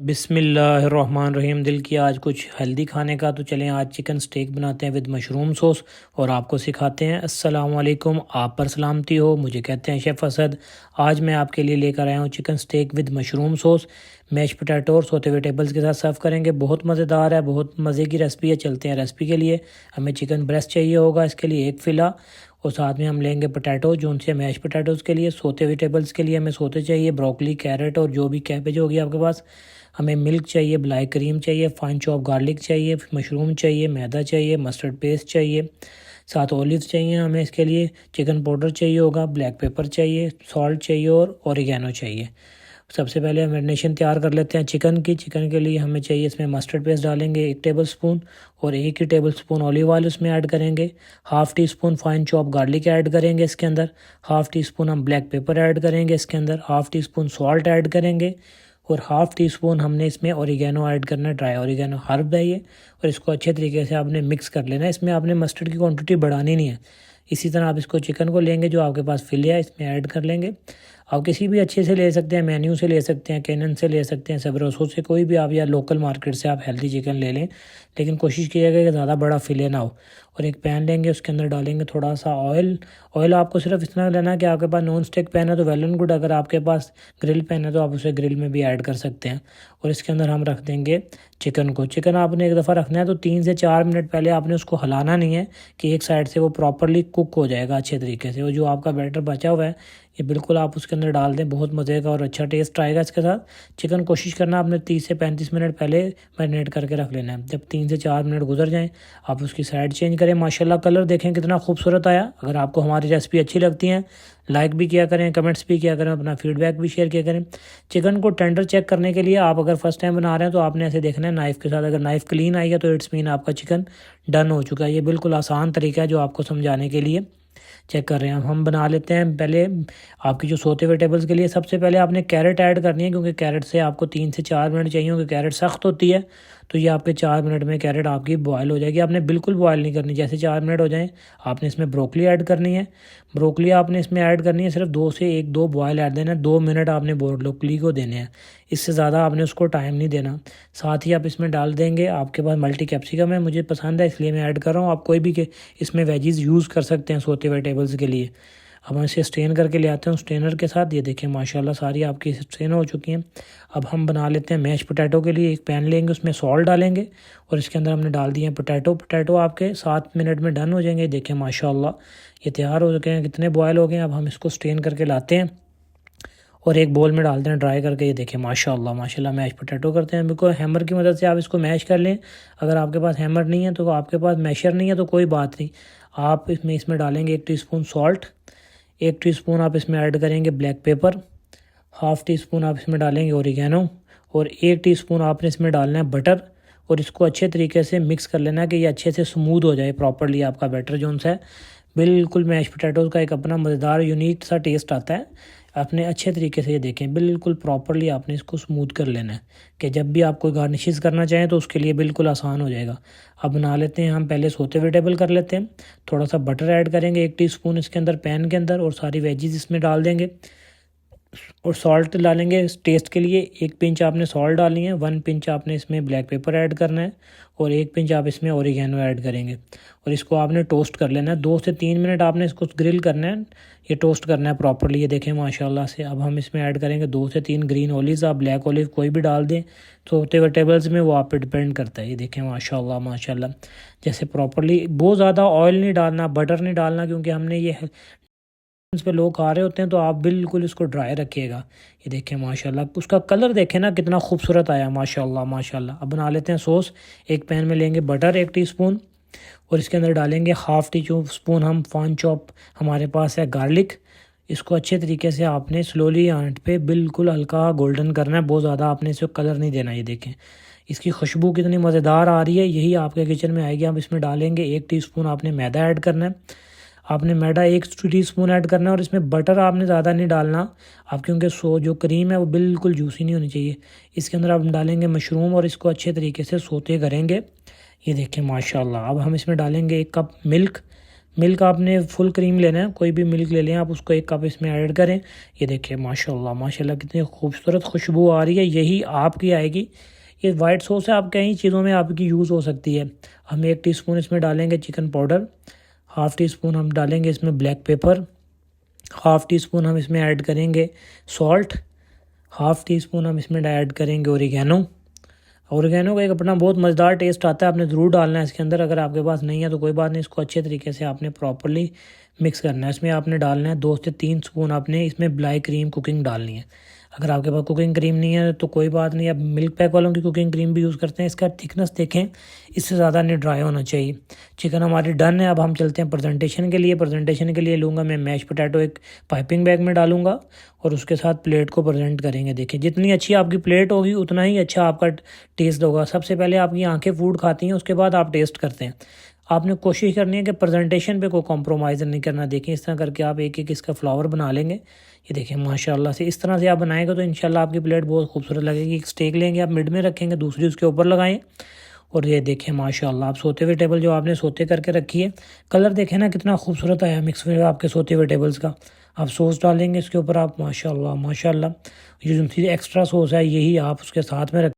बिस्मिल्लाहिर्रहमानिर्रहीम। दिल की आज कुछ हेल्दी खाने का, तो चलें आज चिकन स्टेक बनाते हैं विद मशरूम सॉस और आपको सिखाते हैं। अस्सलाम वालेकुम, आप पर सलामती हो। मुझे कहते हैं शेफ़ असद। आज मैं आपके लिए लेकर आया हूँ chicken steak with mushroom sauce, mash potato और सोते वेजिटेबल्स के साथ सर्व करेंगे। बहुत मज़ेदार है, बहुत मज़े की रेसिपी है। चलते हैं रेसिपी के लिए। हमें चिकन ब्रेस्ट चाहिए होगा, इसके लिए एक फ़िला, और साथ में हम लेंगे पोटैटो जो उनसे मैश पोटैटोज़ के लिए। सोते वेजिटेबल्स के लिए हमें सोते चाहिए, ब्रोकली, कैरेट और जो भी कैबेज होगी आपके पास। हमें मिल्क चाहिए, ब्लैक क्रीम चाहिए, फाइन चॉप गार्लिक चाहिए, मशरूम चाहिए, मैदा चाहिए, मस्टर्ड पेस्ट चाहिए, साथ ऑलिव्स चाहिए हमें इसके लिए। चिकन पाउडर चाहिए होगा, ब्लैक पेपर चाहिए, सॉल्ट चाहिए और ओरिगेनो चाहिए। सबसे पहले हम मैरिनेशन तैयार कर लेते हैं चिकन की। चिकन के लिए हमें चाहिए, इसमें मस्टर्ड पेस्ट डालेंगे 1 टेबलस्पून और 1 ही टेबलस्पून ऑलिव ऑयल उसमें ऐड करेंगे। Half tea spoon fine chop garlic add करेंगे इसके अंदर। हाफ़ टी स्पून हम ब्लैक पेपर ऐड करेंगे इसके अंदर। Half tea spoon salt add करेंगे और हाफ़ टी स्पून हमने इसमें ओरिगेनो ऐड करना है, ड्राई ओरिगेनो हर्ब है ये। और इसको अच्छे तरीके से आपने मिक्स कर लेना है। इसमें आपने मस्टर्ड की क्वांटिटी बढ़ानी नहीं है। इसी तरह आप इसको चिकन को लेंगे, जो आपके पास फिले है इसमें ऐड कर लेंगे। आप किसी भी अच्छे से ले सकते हैं, मेन्यू से ले सकते हैं, कैनन से ले सकते हैं, सबरोसो से, कोई भी आप, या लोकल मार्केट से आप हेल्दी चिकन ले लें। लेकिन कोशिश कीजिएगा कि ज़्यादा बड़ा फिले ना हो। और एक पैन लेंगे, उसके अंदर डालेंगे थोड़ा सा ऑयल। ऑयल आपको सिर्फ इतना लेना है कि आपके पास नॉन स्टिक पैन है तो वेल एंड गुड, अगर आपके पास ग्रिल पैन है तो आप उसे ग्रिल में भी ऐड कर सकते हैं। और इसके अंदर हम रख देंगे चिकन को। चिकन आपने एक दफ़ा रखना है तो 3 से 4 मिनट पहले आपने उसको हिलाना नहीं है कि एक साइड से वो प्रॉपरली कुक हो जाएगा अच्छे तरीके से। और जो आपका बैटर बचा हुआ है ये बिल्कुल आप उसके अंदर डाल दें, बहुत मज़े का और अच्छा टेस्ट आएगा इसके साथ। चिकन कोशिश करना आपने 30 से 35 मिनट पहले मैरिनेट करके रख लेना है। जब 3 से 4 मिनट गुजर जाएं आप उसकी साइड चेंज करें। माशाल्लाह कलर देखें कितना खूबसूरत आया। अगर आपको हमारी रेसिपी अच्छी लगती है लाइक भी किया करें, कमेंट्स भी किया करें, अपना फीडबैक भी शेयर किया करें। चिकन को टेंडर चेक करने के लिए आप अगर फर्स्ट टाइम बना रहे हैं तो आपने ऐसे देखना है नाइफ़ के साथ। अगर नाइफ़ क्लीन आई है तो इट्स मीन आपका चिकन डन हो चुका है। ये बिल्कुल आसान तरीका है जो आपको समझाने के लिए चेक कर रहे हैं। हम बना लेते हैं पहले आपकी जो सोते वेजिटेबल्स के लिए। सबसे पहले आपने कैरेट ऐड करनी है, क्योंकि कैरेट से आपको 3 से 4 मिनट चाहिए, क्योंकि कैरेट सख्त होती है। तो ये आपके 4 मिनट में कैरेट आपकी बॉयल हो जाएगी। आपने बिल्कुल बॉयल नहीं करनी, जैसे 4 मिनट हो जाएं आपने इसमें ब्रोकली ऐड करनी है। ब्रोकली आपने इसमें ऐड करनी है, सिर्फ 2 से 1-2 बॉयल ऐड देना है। 2 मिनट आपने ब्रोकली को देने हैं, इससे ज़्यादा आपने उसको टाइम नहीं देना। साथ ही आप इसमें डाल देंगे, आपके पास मल्टी कैप्सिकम है, मुझे पसंद है इसलिए मैं ऐड कर रहा हूँ। आप कोई भी इसमें वेजीज़ यूज़ कर सकते हैं सोते वेजिटेबल्स के लिए। अब हम इसे स्ट्रेन करके ले आते हैं स्ट्रेनर के साथ। ये देखें माशाल्लाह सारी आपकी स्ट्रेन हो चुकी हैं। अब हम बना लेते हैं मैश पोटैटो के लिए। एक पैन लेंगे, उसमें सॉल्ट डालेंगे और इसके अंदर हमने डाल दिए पोटैटो आपके 7 मिनट में डन हो जाएंगे। देखें माशाल्लाह ये तैयार हो चुके हैं, कितने बॉयल हो गए हैं। अब हम इसको स्ट्रेन करके लाते हैं और एक बोल में डालते हैं ड्राई करके। ये देखें माशाल्लाह मैश पोटैटो करते हैं। बिल्कुल हैमर की मदद से आप इसको मैश कर लें। अगर आपके पास हैमर नहीं है तो आपके पास मैशर नहीं है तो कोई बात नहीं, आप इसमें डालेंगे 1 टीस्पून सॉल्ट, 1 टीस्पून आप इसमें ऐड करेंगे black pepper, half tea spoon आप इसमें डालेंगे ओरिगेनो और 1 टीस्पून आपने इसमें डालना है बटर। और इसको अच्छे तरीके से मिक्स कर लेना है कि ये अच्छे से स्मूथ हो जाए प्रॉपर्ली आपका बैटर जो है। बिल्कुल मैश पोटैटोज़ का एक अपना मज़ेदार यूनिक सा टेस्ट आता है। आपने अच्छे तरीके से ये देखें बिल्कुल प्रॉपर्ली आपने इसको स्मूथ कर लेना है कि जब भी आप कोई गार्निशेस करना चाहें तो उसके लिए बिल्कुल आसान हो जाएगा। अब बना लेते हैं, हम पहले सोते वेजिटेबल कर लेते हैं। थोड़ा सा बटर ऐड करेंगे 1 टीस्पून इसके अंदर पैन के अंदर और सारी वेजीज इसमें डाल देंगे और सॉल्ट डालेंगे टेस्ट के लिए। 1 पिंच आपने सॉल्ट डालनी है, 1 पिंच आपने इसमें ब्लैक पेपर ऐड करना है और 1 पिंच आप इसमें ओरिगेनो ऐड करेंगे। और इसको आपने टोस्ट कर लेना है। 2 से 3 मिनट आपने इसको ग्रिल करना है, ये टोस्ट करना है प्रॉपर्ली। ये देखें माशाल्लाह से। अब हम इसमें ऐड करेंगे 2 से 3 ग्रीन ओलिव्स, आप ब्लैक ओलिव कोई भी डाल दें सोते वेजिटेबल्स में, वो आप पे डिपेंड करता है। ये देखें माशाल्लाह जैसे प्रॉपर्ली। बहुत ज़्यादा ऑयल नहीं डालना, बटर नहीं डालना, क्योंकि हमने ये पे लोग खा रहे होते हैं, तो आप बिल्कुल इसको ड्राई रखिएगा। ये देखें माशाल्लाह, उसका कलर देखें ना कितना खूबसूरत आया माशाल्लाह। अब बना लेते हैं सॉस। एक पैन में लेंगे बटर 1 टीस्पून और इसके अंदर डालेंगे हाफ़ टी स्पून हम फाइन चॉप हमारे पास है गार्लिक। इसको अच्छे तरीके से आपने स्लोली आंच पे बिल्कुल हल्का गोल्डन करना है, बहुत ज़्यादा आपने इसे कलर नहीं देना। ये देखें इसकी खुशबू कितनी मज़ेदार आ रही है, यही आपके किचन में आएगी। हम इसमें डालेंगे 1 टीस्पून आपने मैदा ऐड करना है। आपने मैदा 1 टीस्पून ऐड करना है और इसमें बटर आपने ज़्यादा नहीं डालना आप, क्योंकि जो क्रीम है वो बिल्कुल जूसी नहीं होनी चाहिए। इसके अंदर आप डालेंगे मशरूम और इसको अच्छे तरीके से सोते करेंगे। ये देखें माशाल्लाह। अब हम इसमें डालेंगे 1 कप मिल्क। मिल्क आपने फुल क्रीम लेना है, कोई भी मिल्क ले लें आप, उसको 1 कप इसमें ऐड करें। ये देखिए माशाल्लाह माशाल्लाह कितनी खूबसूरत खुशबू आ रही है, यही आपकी आएगी। ये वाइट सॉस है, आप कई चीज़ों में आपकी यूज़ हो सकती है। हम 1 टीस्पून इसमें डालेंगे chicken powder, half tea spoon हम डालेंगे इसमें black pepper, half tea spoon हम इसमें ऐड करेंगे सॉल्ट, हाफ़ टी स्पून हम इसमें ऐड करेंगे ओरिगैनो। ओरिगैनो का एक अपना बहुत मज़ेदार टेस्ट आता है, आपने ज़रूर डालना है इसके अंदर। अगर आपके पास नहीं है तो कोई बात नहीं, इसको अच्छे तरीके से आपने प्रॉपर्ली मिक्स करना है। इसमें आपने डालना है 2 से 3 स्पून आपने इसमें ब्लाई क्रीम कुकिंग डालनी है। अगर आपके पास कुकिंग क्रीम नहीं है तो कोई बात नहीं, आप मिल्क पैक वालों की कुकिंग क्रीम भी यूज़ करते हैं। इसका थिकनेस देखें, इससे ज़्यादा नहीं ड्राई होना चाहिए। चिकन हमारी डन है। अब हम चलते हैं प्रेजेंटेशन के लिए। प्रेजेंटेशन के लिए लूँगा मैं मैश पोटैटो, एक पाइपिंग बैग में डालूंगा और उसके साथ प्लेट को प्रेजेंट करेंगे। देखिए जितनी अच्छी आपकी प्लेट होगी उतना ही अच्छा आपका टेस्ट होगा। सबसे पहले आपकी आंखें फूड खाती हैं, उसके बाद आप टेस्ट करते हैं। आपने कोशिश करनी है कि प्रेजेंटेशन पे कोई कॉम्प्रोमाइज़ नहीं करना। देखिए इस तरह करके आप एक एक इसका फ्लावर बना लेंगे। ये देखिए माशाल्लाह से इस तरह से आप बनाएंगे तो इंशाल्लाह आपकी प्लेट बहुत खूबसूरत लगेगी। एक स्टेक लेंगे आप, मिड में रखेंगे, दूसरी उसके ऊपर लगाएं और ये देखें माशाल्लाह आप सोते हुए टेबल जो आपने सोते करके रखी है, कलर देखें ना कितना खूबसूरत आया मिक्स में आपके सोते हुए टेबल्स का। आप सॉस डालेंगे इसके ऊपर आप, माशाल्लाह माशाल्लाह। ये जो एक्स्ट्रा सॉस है यही आप उसके साथ में